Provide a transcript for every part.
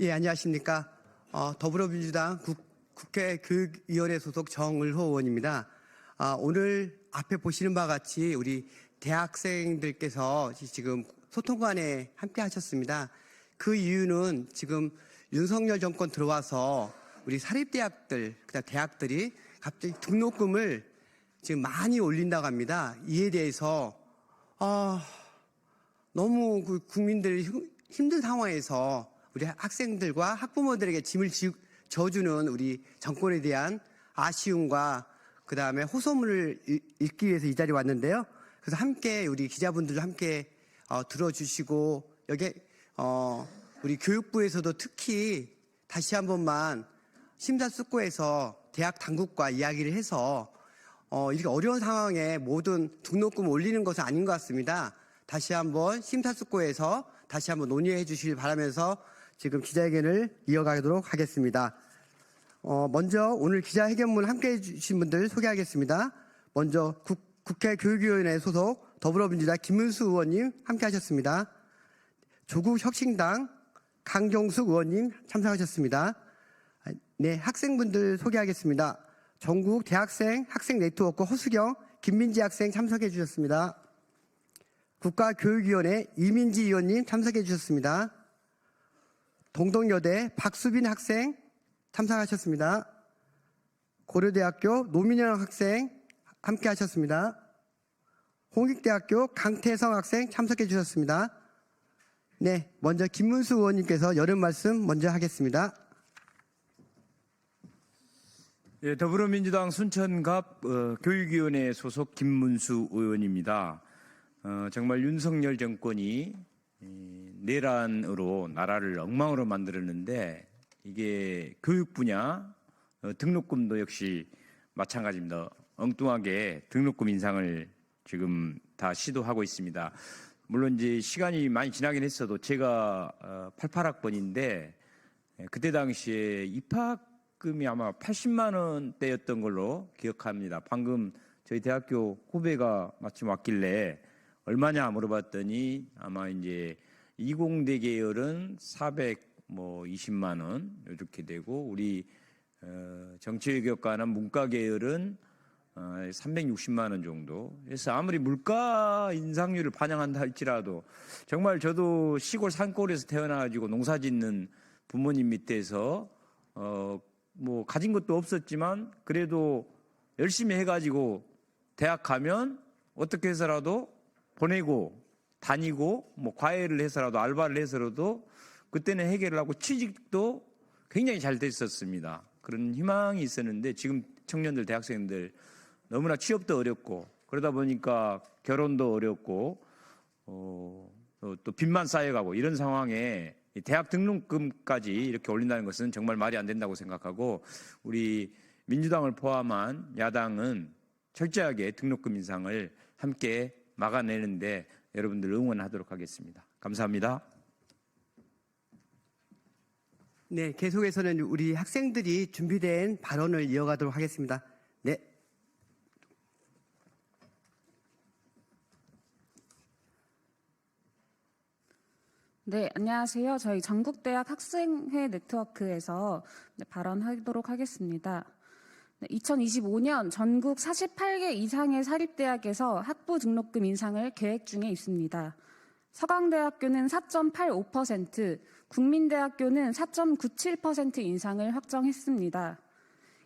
예, 안녕하십니까. 더불어민주당 국회 교육위원회 소속 정을호 의원입니다. 오늘 앞에 보시는 바와 같이 우리 대학생들께서 지금 소통관에 함께 하셨습니다. 그 이유는 지금 윤석열 정권 들어와서 우리 사립대학들, 그다음 대학들이 갑자기 등록금을 지금 많이 올린다고 합니다. 이에 대해서 너무 국민들 힘든 상황에서 우리 학생들과 학부모들에게 짐을 져주는 우리 정권에 대한 아쉬움과 그 다음에 호소문을 읽기 위해서 이 자리에 왔는데요. 그래서 함께 우리 기자분들도 함께 들어주시고 여기 우리 교육부에서도 특히 다시 한 번만 심사숙고해서 대학 당국과 이야기를 해서 이렇게 어려운 상황에 모든 등록금 올리는 것은 아닌 것 같습니다. 다시 한번 심사숙고해서 다시 한번 논의해 주시길 바라면서 지금 기자회견을 이어가도록 하겠습니다. 먼저 오늘 기자회견문 함께해 주신 분들 소개하겠습니다. 먼저 국회 교육위원회 소속 더불어민주당 김문수 의원님 함께하셨습니다. 조국혁신당 강경숙 의원님 참석하셨습니다. 네, 학생분들 소개하겠습니다. 전국 대학생 학생 네트워크 허수경 김민지 학생 참석해 주셨습니다. 국가교육위원회 이민지 의원님 참석해 주셨습니다. 동덕여대 박수빈 학생 참석하셨습니다. 고려대학교 노민영 학생 함께 하셨습니다. 홍익대학교 강태성 학생 참석해 주셨습니다. 네, 먼저 김문수 의원님께서 여름 말씀 먼저 하겠습니다. 예, 더불어민주당 순천갑 교육위원회 소속 김문수 의원입니다. 정말 윤석열 정권이 내란으로 나라를 엉망으로 만들었는데 이게 교육 분야 등록금도 역시 마찬가지입니다. 엉뚱하게 등록금 인상을 지금 다 시도하고 있습니다. 물론 이제 시간이 많이 지나긴 했어도 제가 88학번인데 그때 당시에 입학금이 아마 80만 원대였던 걸로 기억합니다. 방금 저희 대학교 후배가 마침 왔길래 얼마냐 물어봤더니 아마 이제 이공대 계열은 420만 원 이렇게 되고 우리 정치외교과나 문과 계열은 360만 원 정도. 그래서 아무리 물가 인상률을 반영한다 할지라도 정말 저도 시골 산골에서 태어나가지고 농사짓는 부모님 밑에서 뭐 가진 것도 없었지만 그래도 열심히 해가지고 대학 가면 어떻게 해서라도 보내고 다니고 뭐 과외를 해서라도 알바를 해서라도 그때는 해결을 하고 취직도 굉장히 잘 됐었습니다. 그런 희망이 있었는데 지금 청년들 대학생들 너무나 취업도 어렵고 그러다 보니까 결혼도 어렵고 또 빚만 쌓여가고 이런 상황에 대학 등록금까지 이렇게 올린다는 것은 정말 말이 안 된다고 생각하고 우리 민주당을 포함한 야당은 철저하게 등록금 인상을 함께 막아내는데 여러분들 응원하도록 하겠습니다. 감사합니다. 네, 계속해서는 우리 학생들이 준비된 발언을 이어가도록 하겠습니다. 네. 네, 안녕하세요. 저희 전국대학 학생회 네트워크에서 발언하도록 하겠습니다. 2025년 전국 48개 이상의 사립대학에서 학부 등록금 인상을 계획 중에 있습니다. 서강대학교는 4.85%, 국민대학교는 4.97% 인상을 확정했습니다.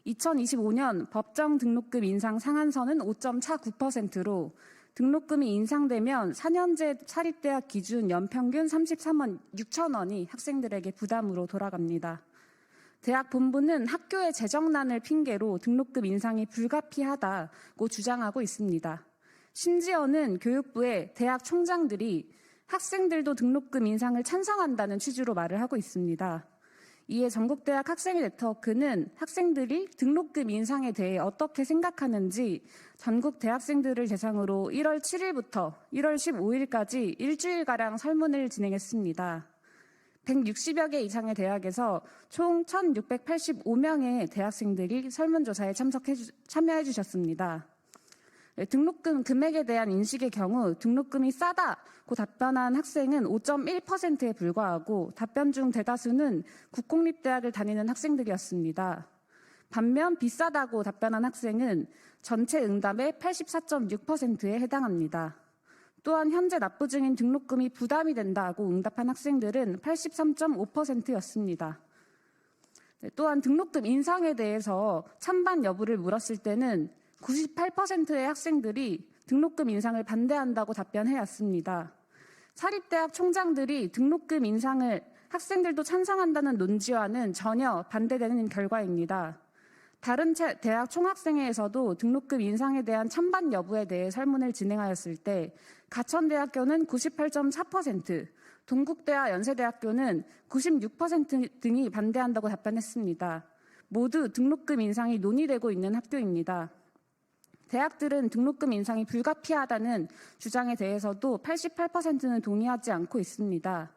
2025년 법정 등록금 인상 상한선은 5.49%로 등록금이 인상되면 4년제 사립대학 기준 연평균 33만 6천 원이 학생들에게 부담으로 돌아갑니다. 대학 본부는 학교의 재정난을 핑계로 등록금 인상이 불가피하다고 주장하고 있습니다. 심지어는 교육부의 대학 총장들이 학생들도 등록금 인상을 찬성한다는 취지로 말을 하고 있습니다. 이에 전국대학 학생회 네트워크는 학생들이 등록금 인상에 대해 어떻게 생각하는지 전국 대학생들을 대상으로 1월 7일부터 1월 15일까지 일주일가량 설문을 진행했습니다. 160여 개 이상의 대학에서 총 1,685명의 대학생들이 설문조사에 참여해 주셨습니다. 등록금 금액에 대한 인식의 경우 등록금이 싸다고 답변한 학생은 5.1%에 불과하고 답변 중 대다수는 국공립대학을 다니는 학생들이었습니다. 반면 비싸다고 답변한 학생은 전체 응답의 84.6%에 해당합니다. 또한 현재 납부 중인 등록금이 부담이 된다고 응답한 학생들은 83.5%였습니다. 또한 등록금 인상에 대해서 찬반 여부를 물었을 때는 98%의 학생들이 등록금 인상을 반대한다고 답변해 왔습니다. 사립대학 총장들이 등록금 인상을 학생들도 찬성한다는 논지와는 전혀 반대되는 결과입니다. 다른 대학 총학생회에서도 등록금 인상에 대한 찬반 여부에 대해 설문을 진행하였을 때 가천대학교는 98.4%, 동국대와 연세대학교는 96% 등이 반대한다고 답변했습니다. 모두 등록금 인상이 논의되고 있는 학교입니다. 대학들은 등록금 인상이 불가피하다는 주장에 대해서도 88%는 동의하지 않고 있습니다.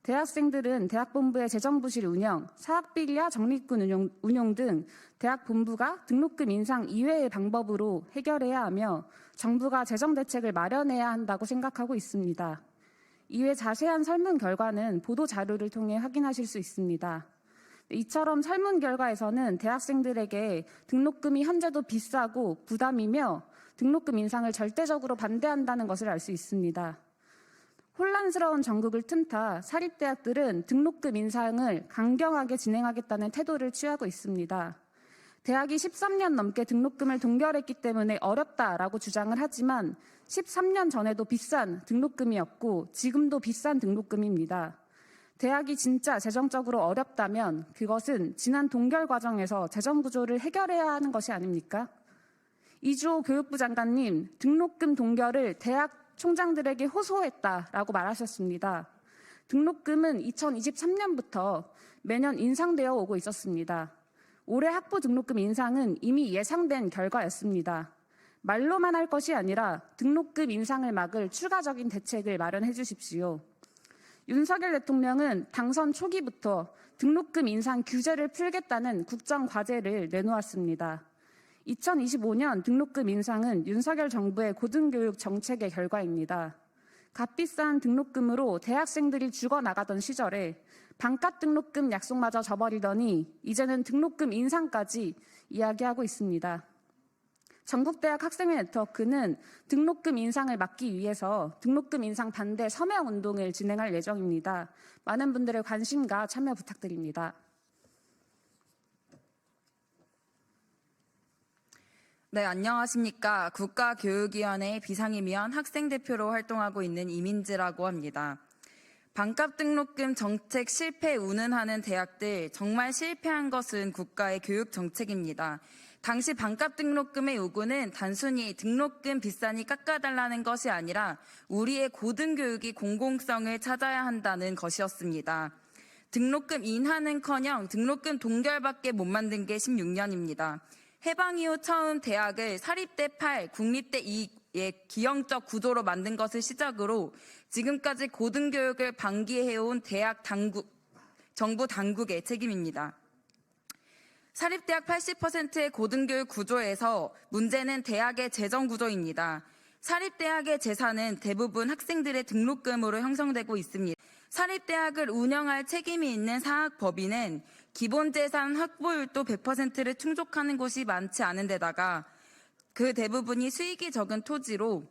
대학생들은 대학본부의 재정부실 운영, 사학비리와 적립금 운용 등 대학 본부가 등록금 인상 이외의 방법으로 해결해야 하며 정부가 재정대책을 마련해야 한다고 생각하고 있습니다. 이외 자세한 설문 결과는 보도 자료를 통해 확인하실 수 있습니다. 이처럼 설문 결과에서는 대학생들에게 등록금이 현재도 비싸고 부담이며 등록금 인상을 절대적으로 반대한다는 것을 알 수 있습니다. 혼란스러운 전국을 틈타 사립대학들은 등록금 인상을 강경하게 진행하겠다는 태도를 취하고 있습니다. 대학이 13년 넘게 등록금을 동결했기 때문에 어렵다라고 주장을 하지만 13년 전에도 비싼 등록금이었고 지금도 비싼 등록금입니다. 대학이 진짜 재정적으로 어렵다면 그것은 지난 동결 과정에서 재정 구조를 해결해야 하는 것이 아닙니까? 이주호 교육부 장관님, 등록금 동결을 대학 총장들에게 호소했다라고 말하셨습니다. 등록금은 2023년부터 매년 인상되어 오고 있었습니다. 올해 학부 등록금 인상은 이미 예상된 결과였습니다. 말로만 할 것이 아니라 등록금 인상을 막을 추가적인 대책을 마련해 주십시오. 윤석열 대통령은 당선 초기부터 등록금 인상 규제를 풀겠다는 국정과제를 내놓았습니다. 2025년 등록금 인상은 윤석열 정부의 고등교육 정책의 결과입니다. 값비싼 등록금으로 대학생들이 죽어나가던 시절에 반값 등록금 약속마저 저버리더니 이제는 등록금 인상까지 이야기하고 있습니다. 전국대학 학생회 네트워크는 등록금 인상을 막기 위해서 등록금 인상 반대 서명 운동을 진행할 예정입니다. 많은 분들의 관심과 참여 부탁드립니다. 네, 안녕하십니까. 국가교육위원회 비상임위원 학생대표로 활동하고 있는 이민지라고 합니다. 반값 등록금 정책 실패 운운하는 대학들, 정말 실패한 것은 국가의 교육 정책입니다. 당시 반값 등록금의 요구는 단순히 등록금 비싸니 깎아달라는 것이 아니라 우리의 고등교육이 공공성을 찾아야 한다는 것이었습니다. 등록금 인하는커녕 등록금 동결밖에 못 만든 게 16년입니다. 해방 이후 처음 대학을 사립대 8, 국립대 2의 기형적 구조로 만든 것을 시작으로 지금까지 고등교육을 방기해온 대학 당국, 정부 당국의 책임입니다. 사립대학 80%의 고등교육 구조에서 문제는 대학의 재정 구조입니다. 사립대학의 재산은 대부분 학생들의 등록금으로 형성되고 있습니다. 사립대학을 운영할 책임이 있는 사학법인은 기본재산 확보율도 100%를 충족하는 곳이 많지 않은 데다가 그 대부분이 수익이 적은 토지로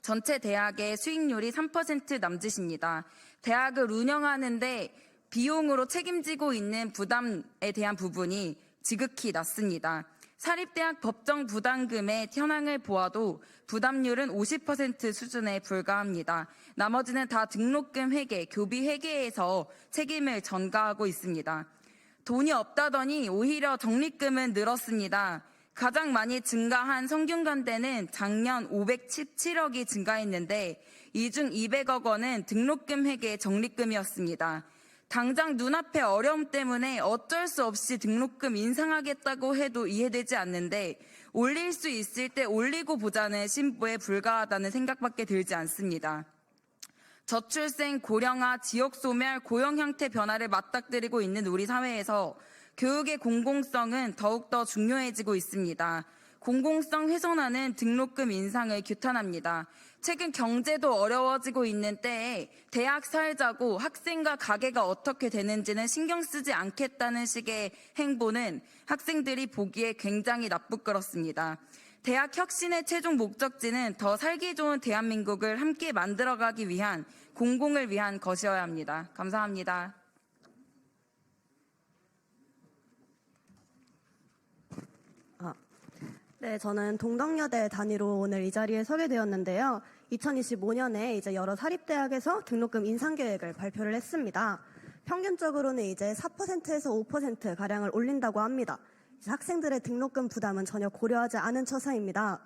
전체 대학의 수익률이 3% 남짓입니다. 대학을 운영하는데 비용으로 책임지고 있는 부담에 대한 부분이 지극히 낮습니다. 사립대학 법정 부담금의 현황을 보아도 부담률은 50% 수준에 불과합니다. 나머지는 다 등록금 회계, 교비 회계에서 책임을 전가하고 있습니다. 돈이 없다더니 오히려 적립금은 늘었습니다. 가장 많이 증가한 성균관대는 작년 517억이 증가했는데 이 중 200억 원은 등록금 회계 적립금이었습니다. 당장 눈앞의 어려움 때문에 어쩔 수 없이 등록금 인상하겠다고 해도 이해되지 않는데 올릴 수 있을 때 올리고 보자는 심보에 불과하다는 생각밖에 들지 않습니다. 저출생, 고령화, 지역소멸, 고용 형태 변화를 맞닥뜨리고 있는 우리 사회에서 교육의 공공성은 더욱더 중요해지고 있습니다. 공공성 훼손하는 등록금 인상을 규탄합니다. 최근 경제도 어려워지고 있는 때에 대학 살자고 학생과 가계가 어떻게 되는지는 신경 쓰지 않겠다는 식의 행보는 학생들이 보기에 굉장히 나쁘끄럽습니다. 대학 혁신의 최종 목적지는 더 살기 좋은 대한민국을 함께 만들어가기 위한 공공을 위한 것이어야 합니다. 감사합니다. 네, 저는 동덕여대 단위로 오늘 이 자리에 서게 되었는데요. 2025년에 이제 여러 사립대학에서 등록금 인상 계획을 발표를 했습니다. 평균적으로는 이제 4%에서 5% 가량을 올린다고 합니다. 학생들의 등록금 부담은 전혀 고려하지 않은 처사입니다.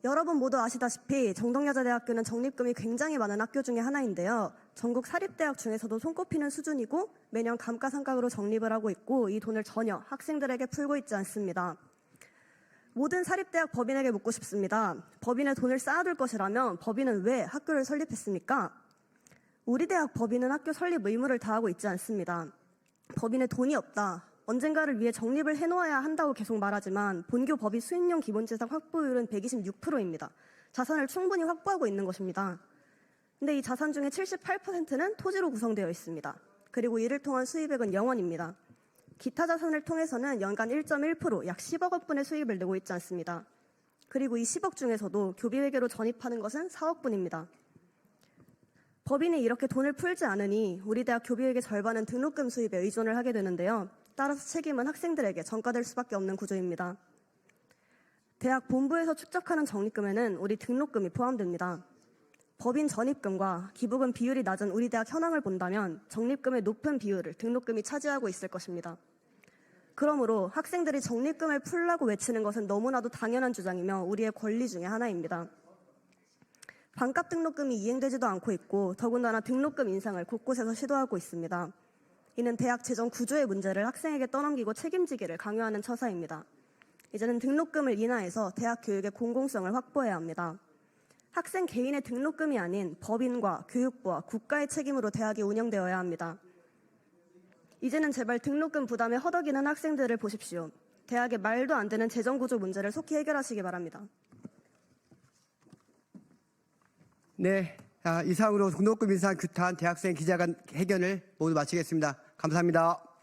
여러분 모두 아시다시피 정동여자대학교는 적립금이 굉장히 많은 학교 중에 하나인데요. 전국 사립대학 중에서도 손꼽히는 수준이고 매년 감가상각으로 적립을 하고 있고 이 돈을 전혀 학생들에게 풀고 있지 않습니다. 모든 사립대학 법인에게 묻고 싶습니다. 법인의 돈을 쌓아둘 것이라면 법인은 왜 학교를 설립했습니까? 우리 대학 법인은 학교 설립 의무를 다하고 있지 않습니다. 법인에 돈이 없다. 언젠가를 위해 적립을 해놓아야 한다고 계속 말하지만 본교 법인 수익용 기본재산 확보율은 126%입니다. 자산을 충분히 확보하고 있는 것입니다. 근데 이 자산 중에 78%는 토지로 구성되어 있습니다. 그리고 이를 통한 수입액은 0원입니다. 기타 자산을 통해서는 연간 1.1%, 약 10억 원분의 수입을 내고 있지 않습니다. 그리고 이 10억 중에서도 교비회계로 전입하는 것은 4억 분입니다. 법인이 이렇게 돈을 풀지 않으니 우리 대학 교비회계 절반은 등록금 수입에 의존을 하게 되는데요. 따라서 책임은 학생들에게 전가될 수밖에 없는 구조입니다. 대학 본부에서 축적하는 적립금에는 우리 등록금이 포함됩니다. 법인 전입금과 기부금 비율이 낮은 우리 대학 현황을 본다면 적립금의 높은 비율을 등록금이 차지하고 있을 것입니다. 그러므로 학생들이 적립금을 풀라고 외치는 것은 너무나도 당연한 주장이며 우리의 권리 중에 하나입니다. 반값 등록금이 이행되지도 않고 있고 더군다나 등록금 인상을 곳곳에서 시도하고 있습니다. 이는 대학 재정 구조의 문제를 학생에게 떠넘기고 책임지기를 강요하는 처사입니다. 이제는 등록금을 인하해서 대학 교육의 공공성을 확보해야 합니다. 학생 개인의 등록금이 아닌 법인과 교육부와 국가의 책임으로 대학이 운영되어야 합니다. 이제는 제발 등록금 부담에 허덕이는 학생들을 보십시오. 대학의 말도 안 되는 재정구조 문제를 속히 해결하시기 바랍니다. 네, 이상으로 등록금 인상 규탄 대학생 기자간 회견을 모두 마치겠습니다. 감사합니다.